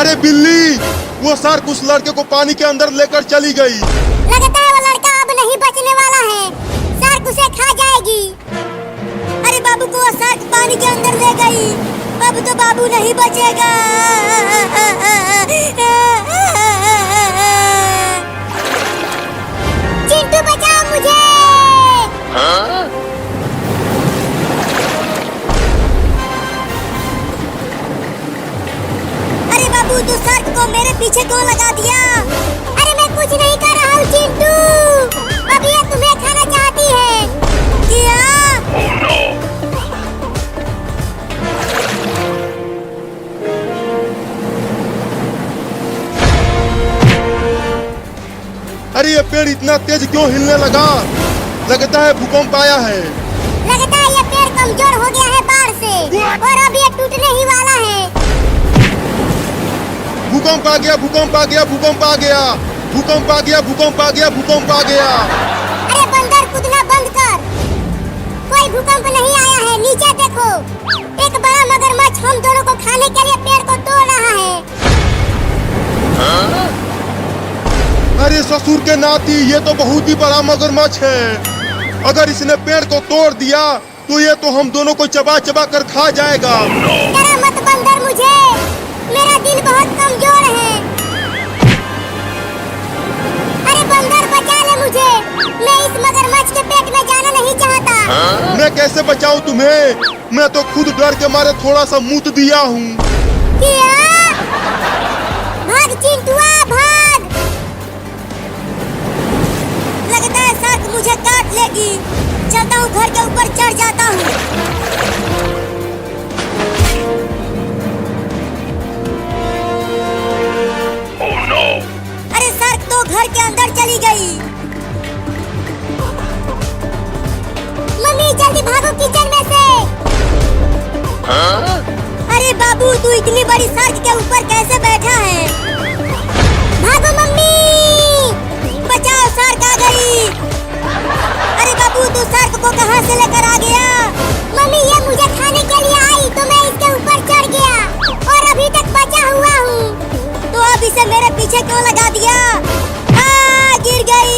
अरे बिल्ली, वो शार्क उस लड़के को पानी के अंदर लेकर चली गई। लगता है वो लड़का अब नहीं बचने वाला है, शार्क उसे खा जाएगी। अरे बाबू को वो शार्क पानी के अंदर ले गई, अब तो बाबू नहीं बचेगा। चिंटू बचाओ मुझे। अरे बाबू, तू शार्क को मेरे पीछे क्यों लगा दिया? अरे मैं कुछ नहीं कर रहा हूँ चिंटू, अब ये तुम्हें खाना चाहती है। क्या? अरे ये पेड़ इतना तेज क्यों हिलने लगा? लगता है भूकंप आया है। लगता है ये पेड़ कमजोर हो गया है बाढ़ से, और अब ये टूटने ही वाला है। भूकंप आ गया, भूकंप आ गया, भूकंप आ गया, भूकंप आ गया, भूकंप आ गया, भूकंप आ गया। अरे बंदर, कूदना बंद कर, कोई भूकंप नहीं आया है। नीचे देखो, एक बड़ा मगरमच्छ हम दोनों को खाने के लिए पेड़ को तोड़ रहा है। अरे ससुर के नाती, ये तो बहुत ही बड़ा मगरमच्छ है। अगर इसने पेड़ को तोड़ दिया तो ये तो हम दोनों को चबा चबा कर खा जाएगा। डरा मत बंदर, मुझे मेरा दिल बहुत कमजोर है। अरे बंदर, बचा ले मुझे, मैं इस मगरमच्छ के पेट में जाना नहीं चाहता। मैं कैसे बचाऊं तुम्हें? मैं तो खुद डर के मारे थोड़ा सा मूत दिया हूँ। क्या? भाग चिंटुआ, भाग। लगता है शार्क मुझे काट लेगी। चलता हूँ, घर के ऊपर चढ़ जाता हूँ। अरे शार्क तो घर के अंदर चली गई। मम्मी जल्दी भागो किचन में से। अरे बाबू, तू इतनी बड़ी शार्क के ऊपर कैसे बैठा है? भागो मम्मी, बचाओ, शार्क आ गई। अरे बाबू, तू शार्क को कहाँ से लेकर आ गया? मम्मी, ये मुझे खाने के लिए आई तो मैं इसके ऊपर चढ़ गया और अभी तक बचा हुआ हूँ। तो अब इसे मेरे पीछे क्यों लगा दिया? गिर गई।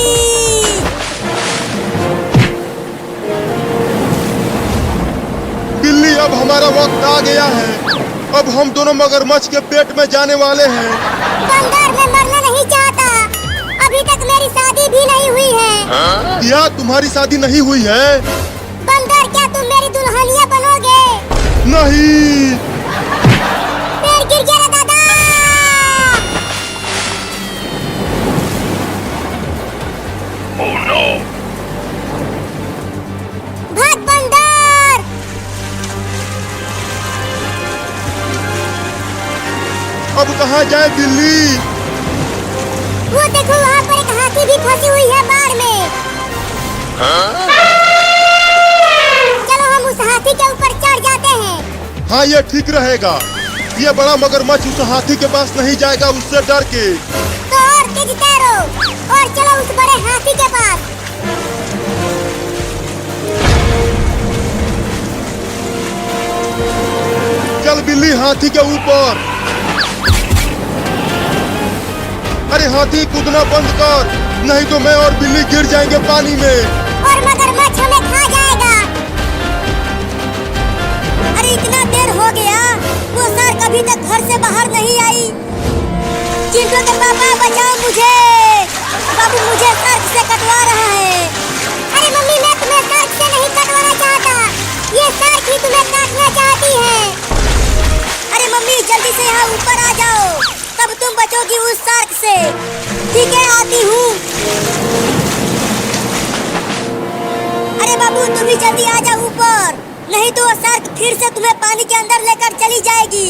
बिल्ली, अब हमारा वक्त आ गया है। अब हम दोनों मगरमच्छ के पेट में जाने वाले हैं। बंदर, मैं मरना नहीं चाहता, अभी तक मेरी शादी भी नहीं हुई है। क्या तुम्हारी शादी नहीं हुई है? बंदर, क्या तुम मेरी दुल्हनिया बनोगे? नहीं। पेड़ गिर गया रे दादा। भाग बंदर। अब कहाँ जाए बिल्ली? वो देखो, वहाँ पर एक हाथी भी फंसी हुई है बाढ़ में। चलो हम उस हाथी के ऊपर चढ़ जाते हैं। हाँ, ये ठीक रहेगा। ये बड़ा मगरमच्छ उस हाथी के पास नहीं जाएगा, उससे डर के। तो और तेज तैरो और चलो उस बड़े हाथी के पास। चल बिल्ली, हाथी के ऊपर। अरे हाथी, कूदना बंद कर, नहीं तो मैं और बिल्ली गिर जाएंगे पानी में। और मगरमच्छ हमें खा जाएगा। अरे इतना देर हो गया, वो शार्क अभी तक घर से बाहर नहीं आई। चिंटू के पापा, बचाओ मुझे। बाबू मुझे शार्क से कटवा रहा है। अरे मम्मी, मैं तुम्हें शार्क से नहीं कटवाना चाहता, ये शार्क ही तुम्हें काटना चाहती है। अरे मम्मी, जल्दी से यहाँ ऊपर आ जाओ, तब तुम बचोगी उस शार्क से। ठीक है, आती हूँ। अरे बाबू, तुम भी जल्दी आ जाओ ऊपर, नहीं तो वो शार्क फिर से तुम्हें पानी के अंदर लेकर चली जाएगी।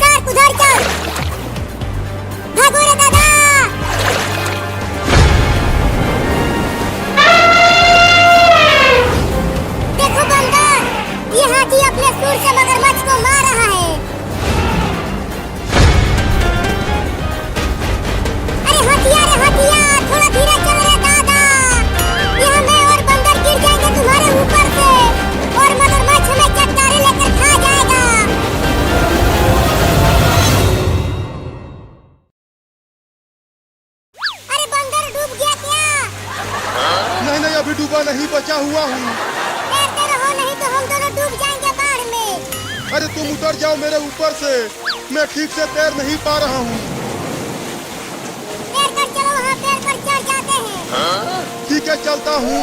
शार्क उधर चल, भागो रे दादा। देखो बंदर, ये हाथी अपने सूंड से मगरमच्छ को मार रहा है। अरे हथिया रे हथिया, थोड़ा धीरे चल रे दादा, यहाँ मैं और बंदर गिर जाएंगे तुम्हारे ऊपर से, और मगरमच्छ हमें चट्टारे लेकर खा जाएगा। अरे तुम उतर जाओ मेरे ऊपर से, मैं ठीक से तैर नहीं पा रहा हूँ। तैर कर चलो, वहाँ पेड़ पर चढ़ जाते हैं। ठीक है, चलता हूँ।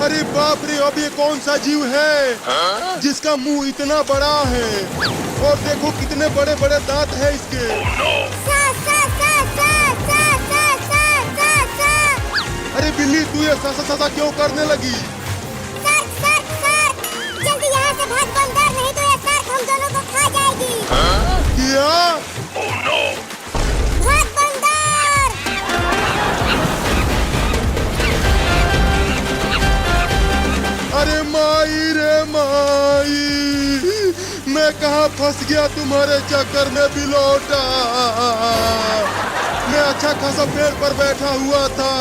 अरे बाप रे, अब ये कौन सा जीव है जिसका मुंह इतना बड़ा है, और देखो कितने बड़े बड़े दांत है इसके। अरे बिल्ली, तू ये सा क्यों करने लगी? जल्दी यहाँ से भाग बंदर, नहीं तो ये शार्क हम दोनों को खा जाएगी। क्या? भाग बंदर! अरे माई रे माई, मैं कहाँ फंस गया तुम्हारे चक्कर में बिलोटा। मैं अच्छा खासा पेड़ पर बैठा हुआ था।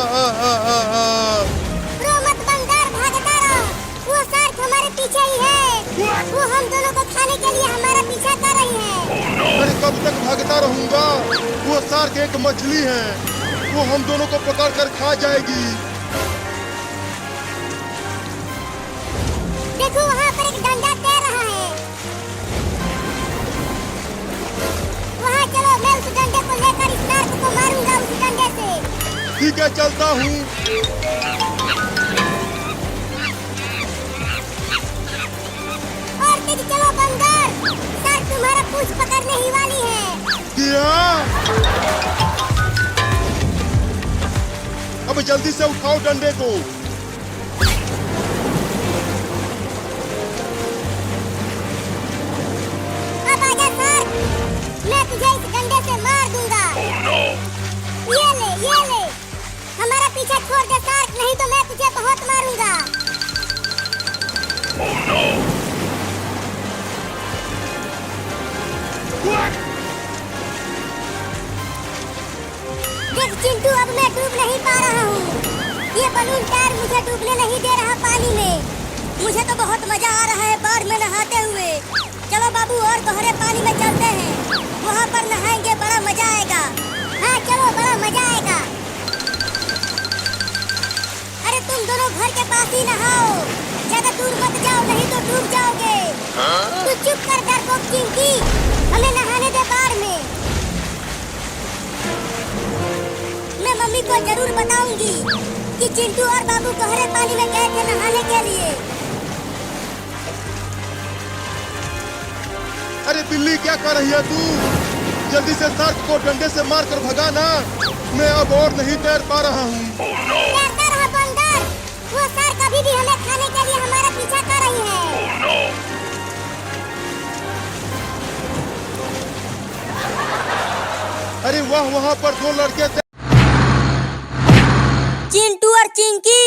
रो मत बंदर, भागता रहो। वो शार्क हमारे पीछे ही है। वो हम दोनों को खाने के लिए हमारा पीछा कर रही है। अरे कब तक भागता रहूंगा? वो शार्क एक मछली है, वो हम दोनों को पकड़ कर खा जाएगी। देखो वहाँ पर एक डंडा तैर रहा है। वहाँ चलो, मैं उस डंडे को लेकर इस शार्क को मारूंगा उस डंडे से। ठीक है, चलता हूँ। और तेज चलो बंदर, शार्क तुम्हारा पूंछ पकड़ने ही वाली है। क्या? अब जल्दी से उठाओ डंडे को। अब आजा शार्क, मैं तुझे इस डंडे से मार दूंगा। ये ले, हमारा पीछा छोड़ दे शार्क, नहीं तो मैं तुझे बहुत मारूंगा। देख चिंटू, अब मैं डूब नहीं पा रहा हूँ। ये बलून टायर मुझे डूबने नहीं दे रहा पानी में। मुझे तो बहुत मजा आ रहा है बाढ़ में नहाते हुए। चलो बाबू, और गहरे पानी में चलते हैं, वहाँ पर नहाएंगे, बड़ा मजा आएगा। हाँ चलो, बड़ा मजा आएगा। अरे तुम दोनों घर के पास ही नहाओ, ज्यादा दूर मत जाओ, नहीं तो डूब जाओगे। तू चुप कर डरपोक चिंकी, हमें नहाने दे बाढ़ में। मैं मम्मी को जरूर बताऊंगी कि चिंटू और बाबू गहरे पानी में गए थे नहाने के लिए। अरे बिल्ली, क्या कर रही है तू? जल्दी से शार्क को डंडे से मार कर भगा ना, मैं अब और नहीं तैर पा रहा हूँ। तैरता रहा बंदर, वो शार्क अभी भी हमें खाने के लिए हमारा पीछा कर रही है। अरे वाह, वहाँ पर दो लड़के थे। चिंटू और चिंकी,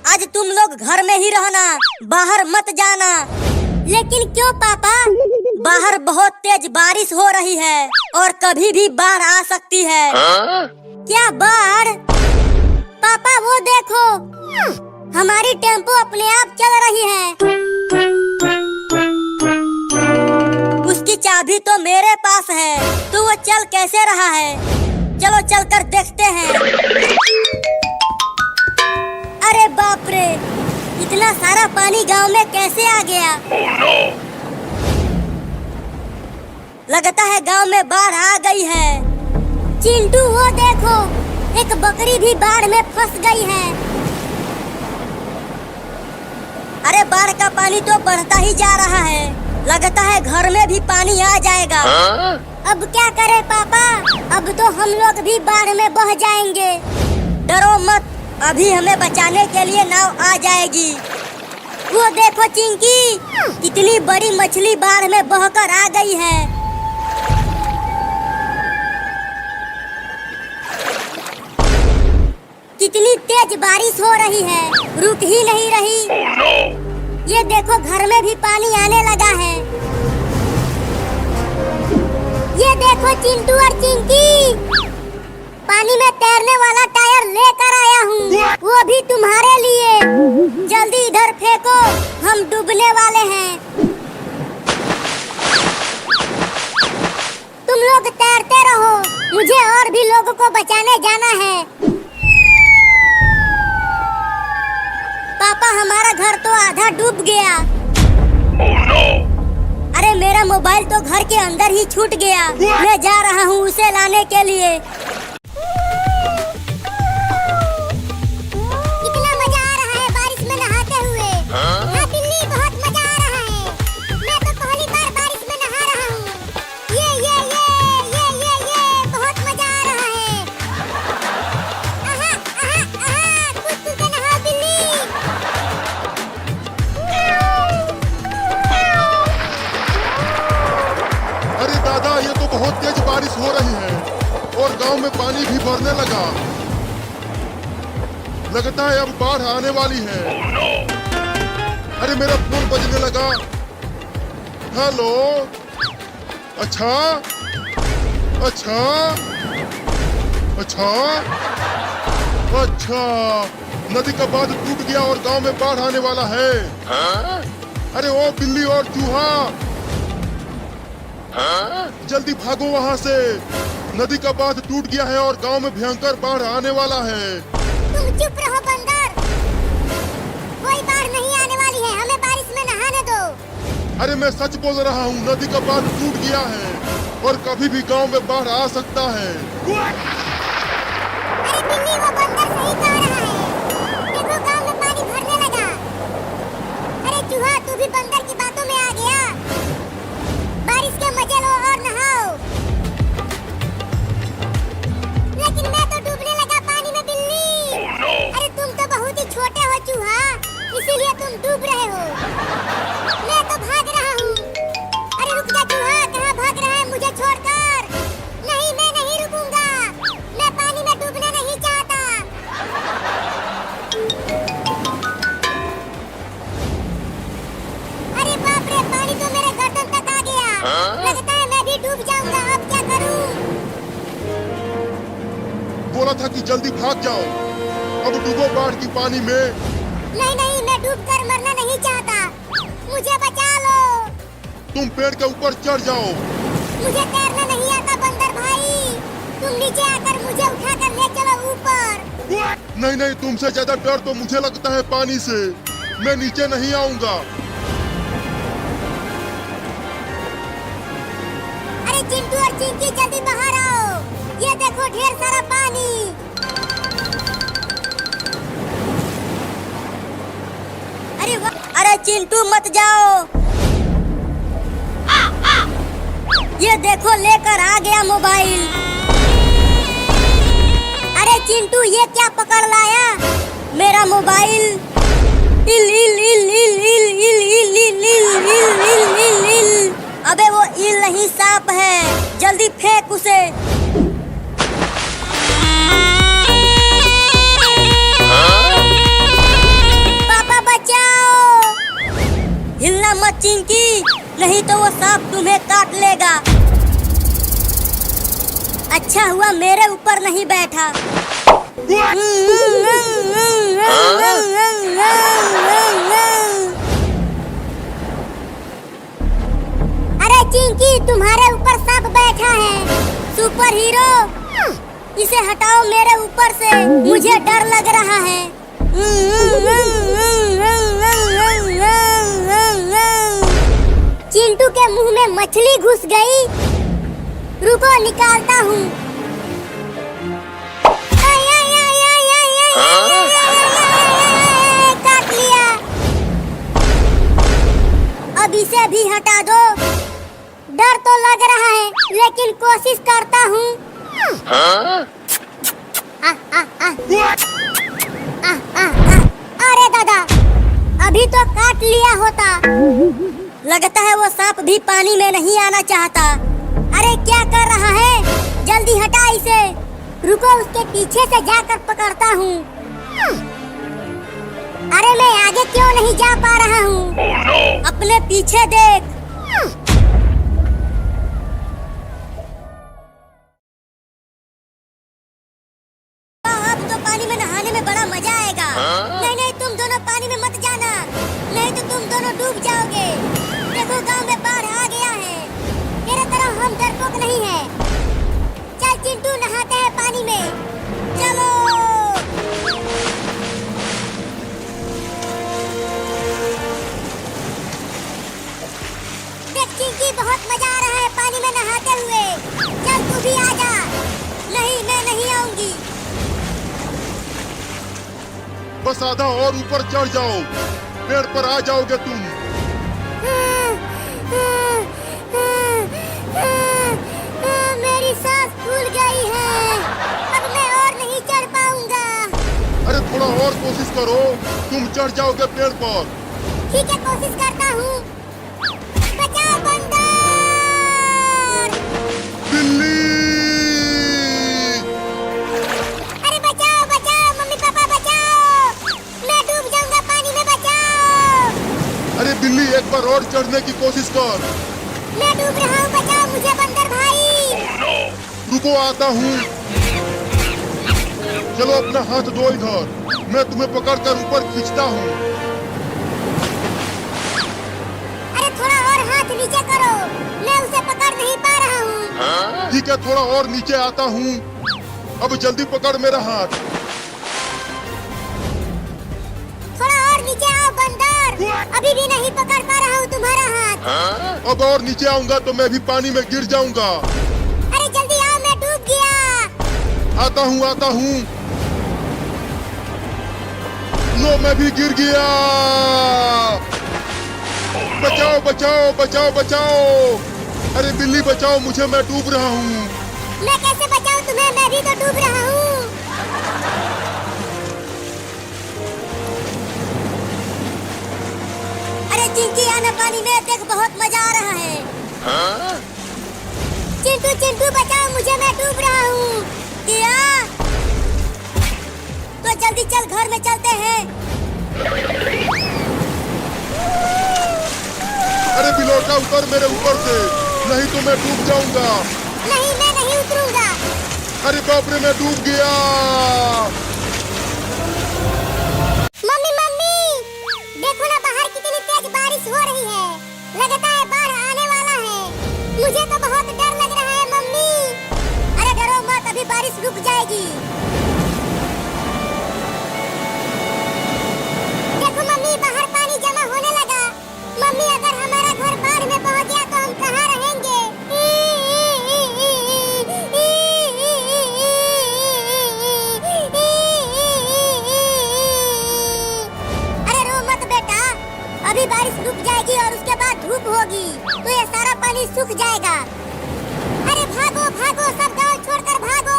आज तुम लोग घर में ही रहना, बाहर मत जाना। लेकिन क्यों पापा? बाहर बहुत तेज बारिश हो रही है और कभी भी बाढ़ आ सकती है। क्या बाढ़? पापा वो देखो, हमारी टेम्पो अपने आप चल रही है। उसकी चाबी तो मेरे पास है, तो वो चल कैसे रहा है? चलो चलकर देखते हैं। अरे बाप रे, इतना सारा पानी गांव में कैसे आ गया? लगता है गांव में बाढ़ आ गई है। चिंटू वो देखो, एक बकरी भी बाढ़ में फंस गई है। अरे बाढ़ का पानी तो बढ़ता ही जा रहा है, लगता है घर में भी पानी आ जाएगा। अब क्या करें पापा? अब तो हम लोग भी बाढ़ में बह जाएंगे। डरो मत, अभी हमें बचाने के लिए नाव आ जाएगी। वो देखो चिंकी, कितनी बड़ी मछली बाढ़ में बहकर आ गई है। कितनी तेज बारिश हो रही है, रुक ही नहीं रही। ये देखो घर में भी पानी आने लगा है। ये देखो चिंटू और चिंकी, पानी में तैरने वाला टायर लेकर आया हूँ, वो भी तुम्हारे लिए। जल्दी इधर फेंको, हम डूबने वाले हैं। तुम लोग तैरते रहो, मुझे और भी लोगों को बचाने जाना है। हमारा घर तो आधा डूब गया। Oh no! अरे मेरा मोबाइल तो घर के अंदर ही छूट गया। मैं जा रहा हूँ उसे लाने के लिए। कितना मजा आ रहा है बारिश में नहाते हुए। हाँ बिल्ली, बहुत मजा आ रहा है। मैं तो पहली बार बारिश में नहा रहा हूँ। ये बहुत मजा आ रहा है। आहा, आहा, आहा, कूद कूद के नहाओ बिल्ली। अरे दादा, ये तो बहुत तेज बारिश हो रही है और गांव में पानी भी भरने लगा। लगता है अब बाढ़ आने वाली है। Oh no! अरे मेरा फोन बजने लगा। हेलो। अच्छा अच्छा अच्छा अच्छा, नदी का बांध टूट गया और गांव में बाढ़ आने वाला है। Huh? अरे ओ बिल्ली और चूहा, Huh? जल्दी भागो वहाँ से। नदी का बांध टूट गया है और गांव में भयंकर बाढ़ आने वाला है। तुम चुप रहो बंदर। कोई बाढ़ नहीं आने वाली है, हमें बारिश में नहाने दो। अरे मैं सच बोल रहा हूँ, नदी का बांध टूट गया है और कभी भी गांव में बाढ़ आ सकता है। अरे बिल्ली, वो बंदर सही कह रहा है। देखो गांव में पानी भरने लगा। अरे चूहा, तू भी बंदर की बातों में आ गया। बारिश के मजे लो और नहाओ। लेकिन मैं तो डूबने लगा पानी में बिल्ली। Oh no! अरे तुम तो बहुत ही छोटे हो चूहा, इसीलिए तुम डूब रहे हो। मैं तो भाग रहा हूँ। अरे रुक जा चूहा, कहाँ भाग रहा है मुझे छोड़कर? नहीं, मैं नहीं रुकूंगा। मैं पानी में डूबना नहीं चाहता। अरे बाप रे, पानी तो मेरे गर्दन तक आ गया। लगता है मैं भी डूब जाऊंगा। अब क्या करूं? बोला था कि जल्दी भाग जाओ। अब डूबो बाढ़ की पानी में। नहीं नहीं, मैं डूबकर मरना नहीं चाहता। मुझे बचा लो। तुम पेड़ के ऊपर चढ़ जाओ। मुझे तैरना नहीं आता बंदर भाई। तुम नीचे आकर मुझे उठाकर ले चलो ऊपर। नहीं नहीं, तुमसे ज्यादा डर तो मुझे लगता है पानी से। मैं नीचे नहीं आऊंगा। अरे चिंटू और चिंकी, जल्दी बाहर आओ। ये देखो ढेर सारा पानी। अरे वाह! अरे चिंटू मत जाओ। ये देखो लेकर आ गया मोबाइल। अरे चिंटू, ये क्या पकड़ लाया? मेरा मोबाइल। इल इल इल इल इल इल इल इल इल इल इल इल इल। अबे वो इल नहीं, सांप है। जल्दी फेंक उसे। पापा बचाओ। हिलना मत चिंकी, नहीं तो वो सांप तुम्हें काट लेगा। अच्छा हुआ मेरे ऊपर नहीं बैठा। अरे चिंकी, तुम्हारे ऊपर सांप बैठा है। सुपर हीरो, इसे हटाओ मेरे ऊपर से। मुझे डर लग रहा है। चिंटू के मुंह में मछली घुस गई। रुको, निकालता हूँ। काट लिया। अब इसे भी हटा दो। डर तो लग रहा है, लेकिन कोशिश करता हूँ। Huh? अरे दादा, अभी तो काट लिया होता। लगता है वो सांप भी पानी में नहीं आना चाहता। अरे क्या कर रहा है? जल्दी हटा इसे। रुको, उसके पीछे से जाकर पकड़ता हूँ। अरे मैं आगे क्यों नहीं जा पा रहा हूँ? Oh no! अपने पीछे देख। अब तो पानी में नहाने में बड़ा मजा आएगा। नहीं नहीं, तुम दोनों पानी में मत जाना, नहीं तो तुम दोनों डूब जाओगे। देखो गांव में बाढ़ आ गया है। तेरे तरह हम डरपोक नहीं है। चल चिंटू, नहाते हैं पानी में। चलो। बस आधा और ऊपर चढ़ जाओ, पेड़ पर आ जाओगे तुम। मेरी सांस फूल गई है, अब मैं और नहीं चढ़ पाऊंगा। अरे थोड़ा और कोशिश करो, तुम चढ़ जाओगे पेड़ पर। ठीक है, कोशिश करता हूँ। बचाओ बंदर! बिल्ली! अरे बचाओ बचाओ, मम्मी पापा बचाओ, मैं डूब जाऊंगा पानी में, बचाओ। अरे बिल्ली, एक बार और चढ़ने की कोशिश कर। मैं डूब रहा हूँ, बचाओ मुझे बंदर भाई। रुको, आता हूँ। चलो अपना हाथ दो इधर, मैं तुम्हें पकड़कर ऊपर खींचता हूँ। अरे थोड़ा और हाथ नीचे करो, मैं उसे पकड़ नहीं पा रहा हूँ। ठीक है, थोड़ा और नीचे आता हूँ। अब जल्दी पकड़ मेरा हाथ। थोड़ा और नीचे आओ बंदर, अभी भी नहीं पकड़ पा रहा हूँ तुम्हारा हाथ। अब और नीचे आऊंगा तो मैं भी पानी में गिर जाऊंगा। अरे जल्दी आओ, मैं डूब गया। आता हूँ, आता हूँ। लो, मैं भी गिर गया। बचाओ बचाओ बचाओ बचाओ! अरे बिल्ली बचाओ मुझे, मैं डूब रहा हूँ। मैं कैसे बचाऊं तुम्हें, मैं भी तो डूब रहा हूँ। अरे चिंकी आना पानी में, देख बहुत मजा आ रहा है। चिंटू चिंटू बचाओ मुझे, मैं डूब रहा हूँ। किया तो जल्दी चल, घर में चलते हैं। अरे बिलोटा, उतर मेरे ऊपर से, नहीं तो मैं डूब जाऊंगा। नहीं, मैं नहीं उतरूंगा। अरे बाप रे, मैं डूब गया। मम्मी मम्मी, देखो ना बाहर कितनी तेज बारिश हो रही है, लगता है बाढ़ आने वाला है। मुझे तो बहुत डर लग रहा है मम्मी। अरे डरो मत, अभी बारिश रुक जाएगी। देखो मम्मी, बाहर पानी जमा होने लगा। मम्मी, अगर हमारा घर बाढ़ में पहुंच गया तो हम कहाँ रहेंगे? अरे रो मत बेटा, अभी बारिश रुक जाएगी और उसके बाद धूप होगी तो ये सारा पानी सूख जाएगा। अरे भागो भागो, सब गांव छोड़कर भागो,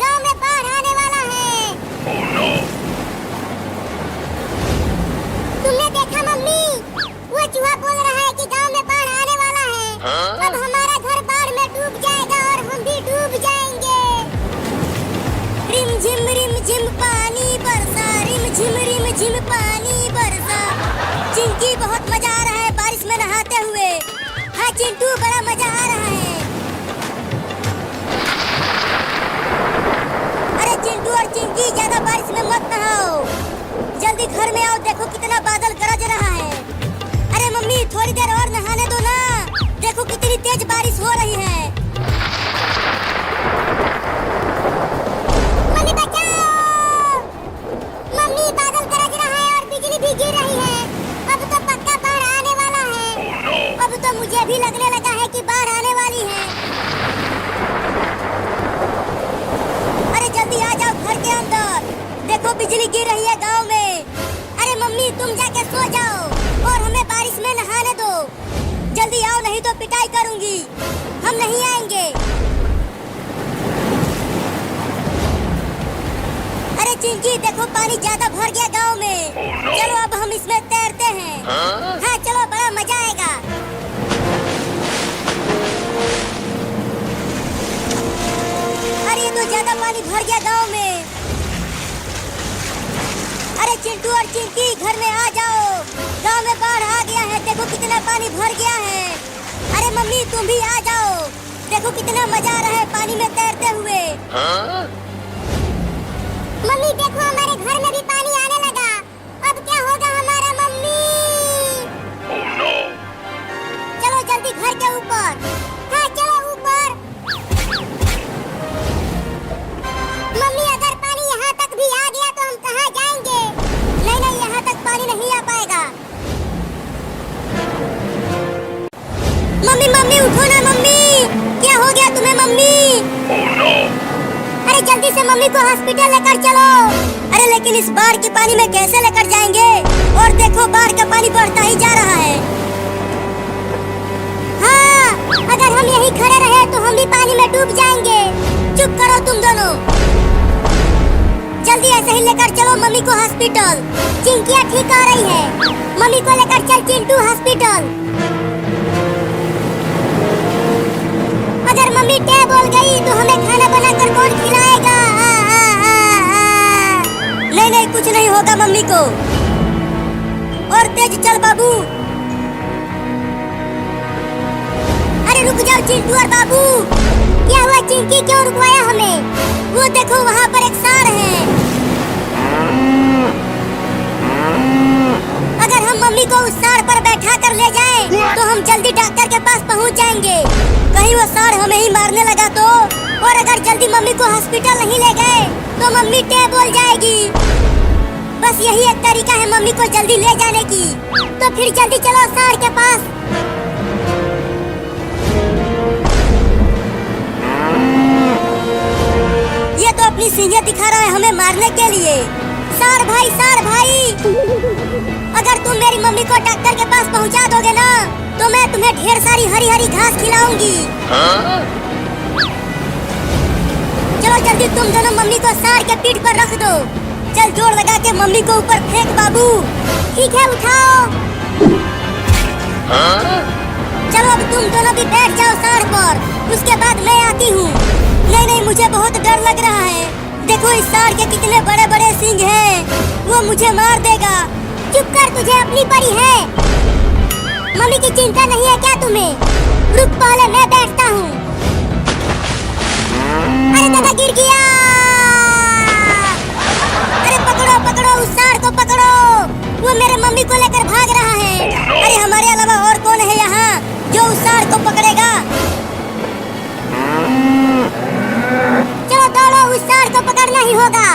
गांव में बाढ़ आने वाला है। तुमने देखा मम्मी, वो चूहा बोल रहा है कि गांव में बाढ़ आने वाला है। अब हमारा घर बाढ़ में डूब जाएगा और हम भी डूब जाएंगे। रिम झिम पानी बरसा, रिम झिम पानी बरसा। चिंकी, बहुत मजा आ रहा है बारिश में नहाते हुए। हाँ चिंटू, बड़ा मजा आ रहा है। अरे चिंटू और चिंकी, ज्यादा बारिश में मत नहाओ, जल्दी घर में आओ, देखो कितना बादल गरज रहा है। अरे मम्मी, थोड़ी देर और नहाने दो ना, देखो कितनी तेज बारिश हो रही है। मम्मी बचाओ! मम्मी, बादल गरज रहा है और बिजली भी गिर रही है। अब तो पक्का बाढ़ आने वाला है। अब तो मुझे भी लगने लगा है कि बाढ़ आने वाली है। अरे जल्दी आ जाओ घर के अंदर, देखो बिजली गिर रही है गांव में। अरे मम्मी, तुम जाके सो जाओ और हमें बारिश में नहाने दो। जल्दी आओ, नहीं तो पिटाई करूंगी। हम नहीं आएंगे। अरे चिंकी, देखो पानी ज्यादा भर गया गांव में। चलो अब हम इसमें तैरते हैं। हाँ चलो, बड़ा मजा आएगा। अरे ये तो ज्यादा पानी भर गया गांव में। अरे चिंटू और चिंकी, घर में आ जाओ, गांव में बाढ़ आ गया है, देखो कितना पानी भर गया है। अरे मम्मी, तुम भी आ जाओ, देखो कितना मजा आ रहा है पानी में तैरते हुए। मम्मी देखो, हमारे घर में भी पानी आने लगा। अब क्या होगा हमारा मम्मी? चलो जल्दी घर के ऊपर। हाँ चलो ऊपर। मम्मी, अगर पानी यहाँ तक भी आ गया तो हम कहाँ जाएंगे? नहीं नहीं, यहाँ तक पानी नहीं आ पाएगा। मम्मी मम्मी, उठो ना मम्मी, क्या हो गया तुम्हें मम्मी? अरे जल्दी से मम्मी को हॉस्पिटल लेकर चलो। अरे अरे लेकिन इस बाढ़ के पानी में कैसे लेकर जाएंगे? और देखो बाढ़ का पानी बढ़ता ही जा रहा है। हाँ, अगर हम यहीं खड़े रहे तो हम भी पानी में डूब जाएंगे। चुप करो तुम दोनों, जल्दी ऐसे ही लेकर चलो मम्मी को हॉस्पिटल। चिंकिया ठीक हो रही है, मम्मी को लेकर चल चिंटू हॉस्पिटल। अगर मम्मी टे बोल गई तो हमें खाना बनाकर कौन खिलाएगा? नहीं नहीं, कुछ नहीं होगा मम्मी को। और तेज चल बाबू। अरे रुक जाओ चिंटू और बाबू। क्या हुआ चिंकी, क्यों रुकवाया हमें? वो देखो वहाँ पर एक सांड है। अगर हम मम्मी को उस सांड पर बैठा कर ले जाएं, तो हम जल्दी डॉक्टर के पास पहुँच जाएंगे। कहीं वो सांड हमें ही मारने लगा तो? और अगर जल्दी मम्मी को हॉस्पिटल नहीं ले गए तो मम्मी टे बोल जाएगी। बस यही एक तरीका है मम्मी को जल्दी ले जाने की। तो फिर जल्दी चलो सांड के पास। ये तो अपनी सींगें दिखा रहा है हमें मारने के लिए। सांड भाई, सांड भाई, अगर तुम मेरी मम्मी को डॉक्टर के पास पहुंचा दोगे ना, तो मैं तुम्हें ढेर सारी हरी हरी घास खिलाऊंगी। चलो जल्दी तुम दोनों मम्मी को सांड के पीठ पर रख दो। चल जोर लगा के मम्मी को ऊपर फेंक बाबू। ठीक है, उठाओ। चलो अब तुम दोनों भी बैठ जाओ सांड पर, उसके बाद मैं आती हूँ। नहीं नहीं, मुझे बहुत डर लग रहा है। देखो इस सांड के कितने बड़े बड़े सींग हैं, वो मुझे मार देगा। चुप कर, तुझे अपनी पड़ी है। मम्मी की चिंता नहीं है क्या तुम्हें? रुक, पहले मैं बैठता हूँ। अरे दादा गिर गया। अरे पकड़ो पकड़ो, उस सांड को पकड़ो, वो मेरे मम्मी को लेकर भाग रहा है। अरे हमारे अलावा और कौन है यहाँ जो उस सांड को पकड़ेगा? चलो दौड़ो, उस सांड को पकड़ना ही होगा।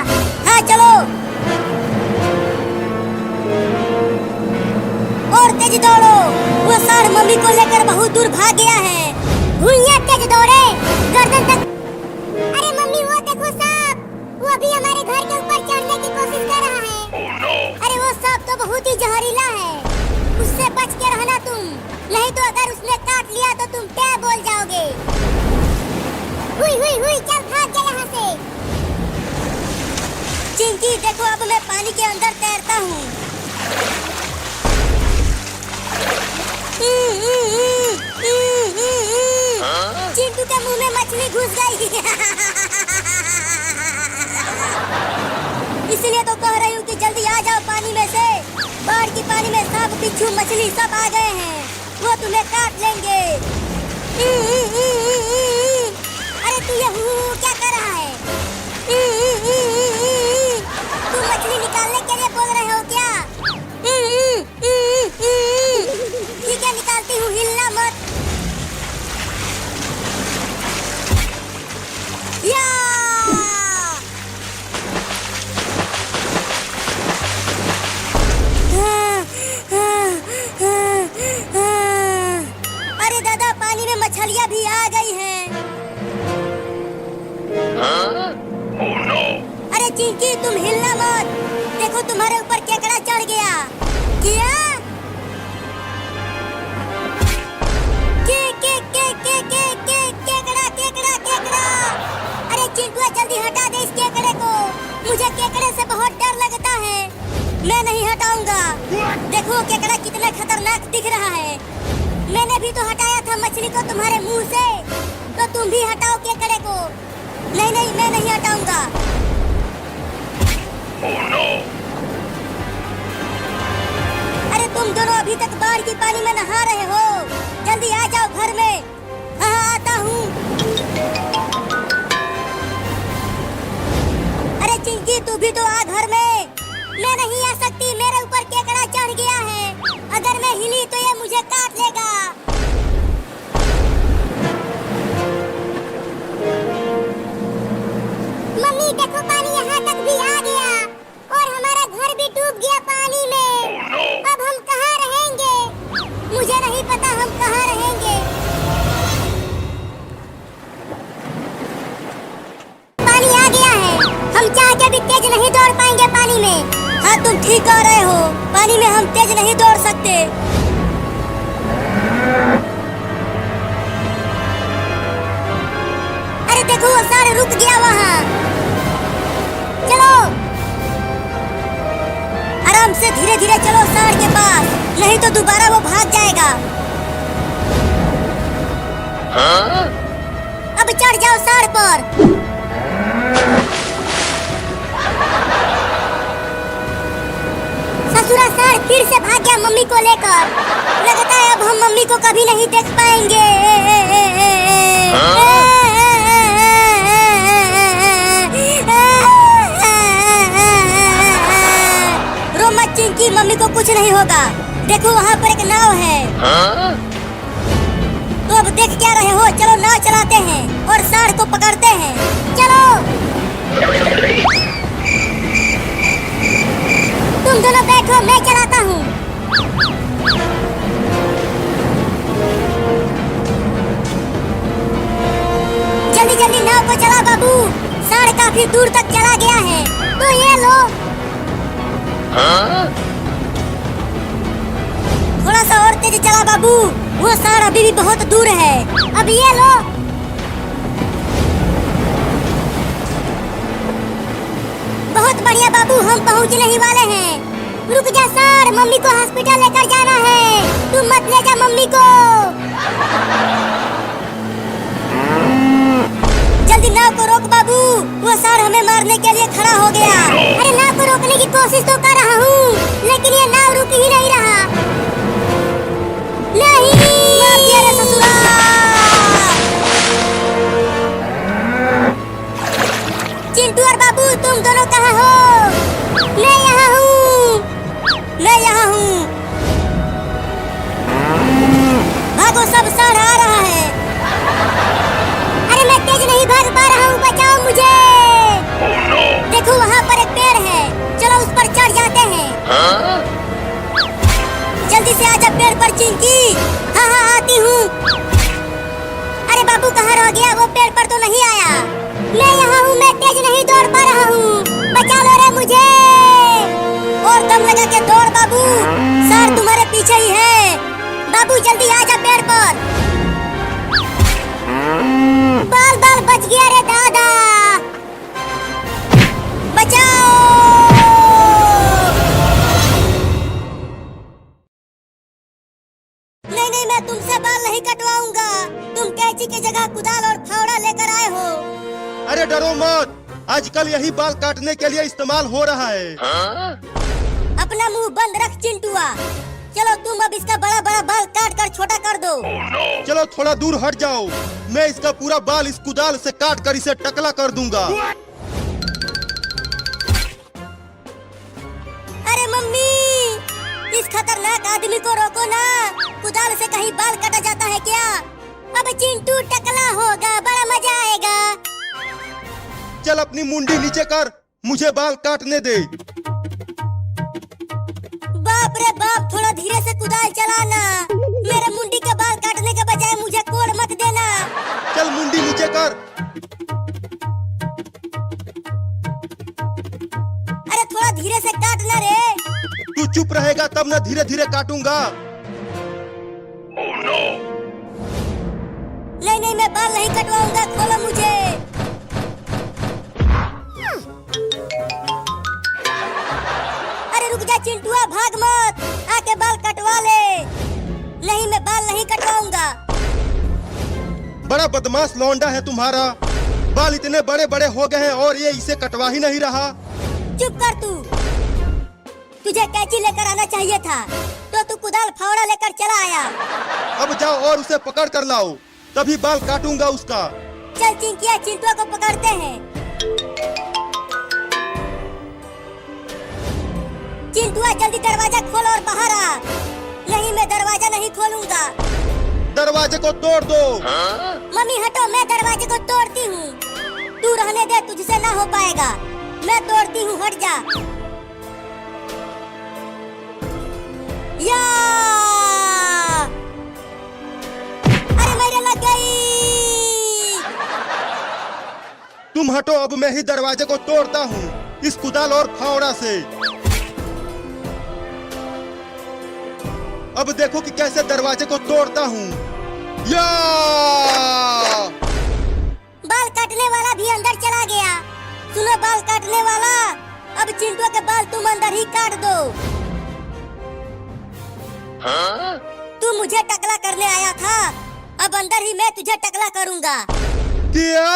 हाँ चलो, और तेज दौड़ो। वो सांड मम्मी को लेकर बहुत दूर भाग गया है। भूइयां तेज दौड़े, गर्दन तक। अरे मम्मी वो देखो सांप, वो अभी हमारे घर के ऊपर चढ़ने की कोशिश कर रहा है। Oh no! अरे वो सांप तो बहुत ही जहरीला है, उससे बच के रहना तुम, नहीं तो अगर उसने काट लिया तो तुम क्या बोल जाओगे। हुई हुई हुई, चल भाग जा यहाँ से। चिंकी देखो, अब मैं पानी के अंदर तैरता हूँ। चिंटू के मुंह में मछली घुस गई। इसलिए तो कह रही हूँ कि जल्दी आ जाओ पानी में से। बाढ़ की पानी में सांप, बिच्छू, मछली सब आ गए हैं, वो तुम्हें काट लेंगे। अरे तू ये क्या कर रहा है? तुम मछली निकालने के लिए बोल रहे हो क्या? ठीक है, निकालती हूँ, हिलना मत। या! अरे दादा, पानी में मछलियाँ भी आ गई हैं। Oh no! अरे चिंकी तुम हिलना मत, देखो तुम्हारे ऊपर केकड़ा चढ़ गया। क्या? केकड़ा केकड़ा केकड़ा। अरे चिंटू जल्दी हटा दे इस केकड़े को, मुझे केकड़े से बहुत डर लगता है। मैं नहीं हटाऊंगा। देखो केकड़ा कितना खतरनाक दिख रहा है। मैंने भी तो हटाया था मछली को तुम्हारे मुंह से, तो तुम भी हटाओ केकड़े को। नहीं नहीं, मैं नहीं हटाऊंगा। Oh no! अरे तुम दोनों अभी तक बाढ़ की पानी में नहा रहे हो, जल्दी आ जाओ घर में। हाँ आता हूँ। अरे चिंकी तू भी तो आ घर में। मैं नहीं आ सकती, मेरे ऊपर केकड़ा चढ़ गया है। अगर मैं हिली तो ये मुझे काट लेगा। मम्मी देखो, पानी यहाँ तक भी आ गया और हमारा घर भी डूब गया पानी में। Oh no! अब हम कहाँ रहेंगे? मुझे नहीं पता हम कहाँ रहेंगे। पानी आ गया है, हम चाह के भी तेज नहीं दौड़ पाएंगे पानी हाँ तुम ठीक कह रहे हो, पानी में हम तेज नहीं दौड़ सकते। अरे देखो वो सारे रुक गया वहाँ। चलो आराम से धीरे धीरे चलो सार के पास, नहीं तो दोबारा वो भाग जाएगा। अब चढ़ जाओ सार पर। ससुरा सार फिर से भाग गया मम्मी को लेकर। लगता है अब हम मम्मी को कभी नहीं देख पाएंगे। रो मत चिंकी, मम्मी को कुछ नहीं होगा। देखो वहाँ पर एक नाव है। तो अब देख क्या रहे हो, चलो नाव चलाते हैं और सार को पकड़ते हैं। चलो तुम दोनों बैठो, मैं चलाता हूँ। जल्दी जल्दी नाव को चला बाबू, सार काफी दूर तक चला गया है। तो ये लो। थोड़ा सा और तेज चला बाबू, वो सार अभी भी बहुत दूर है। अब ये लो। बहुत बढ़िया बाबू, हम पहुंचने ही वाले हैं। रुक जा सार, मम्मी को हॉस्पिटल लेकर जाना है। तुम मत ले जा मम्मी को। जल्दी नाव को रोक बाबू, वो सार हमें मारने के लिए खड़ा हो गया। अरे नाव को रोकने की कोशिश तो कर रहा हूँ, लेकिन ये नाव रुक ही नहीं रहा। नहीं, मार दिया रे ससुरा। चिंटू और बाबू तुम दोनों कहाँ हो? मैं यहाँ हूँ, मैं यहाँ हूँ। भागो, सब सार आ रहा है। अरे मैं तेज नहीं भाग पा रहा हूँ, बचाओ मुझे। देखो वहाँ पर एक पेड़ है, चलो उस पर चढ़ जाते हैं। जल्दी से आजा पेड़ पर चिंकी। हाँ हाँ आती हूँ। अरे बाबू कहाँ रह गया, वो पेड़ पर तो नहीं आया। मैं यहाँ हूँ, मैं तेज नहीं दौड़ पा रहा हूँ, बचा लो रे मुझे। और दम लगा के दौड़ बाबू, सार तुम्हारे पीछे ही है। बाबू जल्दी आजा पेड़ पर। बाल बाल बच गया रे दादा, बचाओ। नहीं नहीं, मैं तुमसे बाल नहीं कटवाऊंगा। तुम कैंची की जगह कुदाल और फावड़ा लेकर आए हो। अरे डरो मत, आजकल यही बाल काटने के लिए इस्तेमाल हो रहा है। अपना मुंह बंद रख चिंटुआ। चलो तुम अब इसका बड़ा बड़ा बाल काट कर छोटा कर दो। चलो थोड़ा दूर हट जाओ, मैं इसका पूरा बाल इस कुदाल से काट कर इसे टकला कर दूंगा। अरे मम्मी, इस खतरनाक आदमी को रोको ना, कुदाल से कहीं बाल काटा जाता है क्या? अब चिंटू टकला होगा, बड़ा मजा आएगा। चल अपनी मुंडी नीचे कर, मुझे बाल काटने दे। बाप रे बाप, थोड़ा धीरे से कुदाल चलाना। मेरे मुंडी के बाल काटने के बजाय मुझे कोड़ मत देना। चल मुंडी नीचे कर। अरे थोड़ा धीरे से काटना रे। तू चुप रहेगा तब ना धीरे धीरे काटूंगा। नहीं नहीं, मैं बाल नहीं कटवाऊंगा, खोलो मुझे। अरे रुक जा चिंटुआ, भाग मत, आके बाल कटवा ले। नहीं, मैं बाल नहीं कटवाऊंगा। बड़ा बदमाश लौंडा है तुम्हारा, बाल इतने बड़े बड़े हो गए हैं और ये इसे कटवा ही नहीं रहा। चुप कर तू, तुझे कैंची लेकर आना चाहिए था, तो तू कुदाल फावड़ा लेकर चला आया। अब जाओ और उसे पकड़ कर लाओ, तभी बाल काटूंगा उसका। चल चिंकिया, चिंटुआ को पकड़ते हैं। चिंटुआ जल्दी दरवाजा खोल और बाहर आ। नहीं, मैं दरवाजा नहीं खोलूंगा। दरवाजे को तोड़ दो। मम्मी हटो, मैं दरवाजे को तोड़ती हूँ। तू रहने दे, तुझसे ना हो पाएगा। मैं तोड़ती हूँ, हट जा। या! अरे मेरे लग गई। तुम हटो, अब मैं ही दरवाजे को तोड़ता हूँ इस कुदाल और फावड़ा से। अब देखो कि कैसे दरवाजे को तोड़ता हूँ। या बाल काटने वाला भी अंदर चला गया। सुनो बाल काटने वाला, अब चिंटू के बाल तुम अंदर ही काट दो। तू मुझे टकला करने आया था, अब अंदर ही मैं तुझे टकला करूँगा। क्या?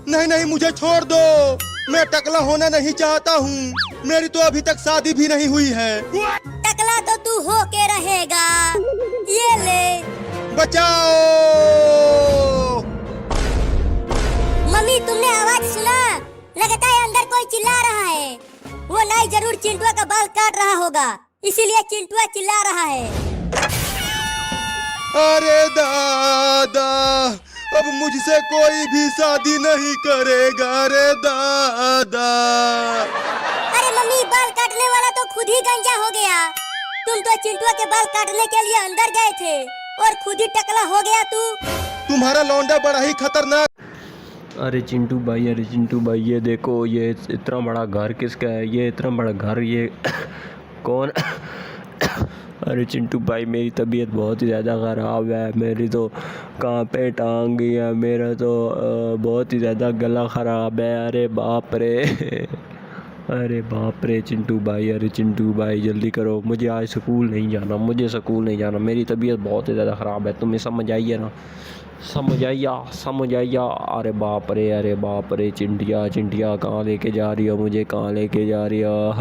नहीं नहीं, मुझे छोड़ दो। मैं टकला होना नहीं चाहता हूँ। मेरी तो अभी तक शादी भी नहीं हुई है। टकला तो तू हो के रहेगा। ये ले। बचाओ! मम्मी तुमने आवाज सुना? लगता है अंदर कोई चिल्ला रहा है। वो नाई जरूर चिंटुआ का बाल काट रहा होगा, इसीलिए चिंटुआ चिल्ला रहा है। अरे दादा, अब मुझसे कोई भी शादी नहीं करेगा रे दादा। अरे मम्मी, बाल काटने वाला तो खुद ही गंजा हो गया। तुम तो चिंटुआ के बाल काटने के लिए अंदर गए थे और खुद ही टकला हो गया तू। तुम्हारा लौंडा बड़ा ही खतरनाक। अरे चिंटू भाई, ये देखो, ये इतना बड़ा घर किसका है? ये इतना बड़ा घर ये कौन? अरे चिंटू भाई, मेरी तबीयत बहुत ही ज़्यादा ख़राब है। मेरी तो कहाँ पे टांग गई है, मेरा तो बहुत ही ज़्यादा गला ख़राब है। अरे बाप रे अरे बाप रे चिंटू भाई, अरे चिंटू भाई जल्दी करो, मुझे आज स्कूल नहीं जाना, मेरी तबीयत बहुत ही ज़्यादा ख़राब है। तुम्हें समझ आइए ना, समझ आइया। अरे बाप रे चिंटिया कहाँ लेके जा रही हो मुझे, कहाँ लेके जा रही हो?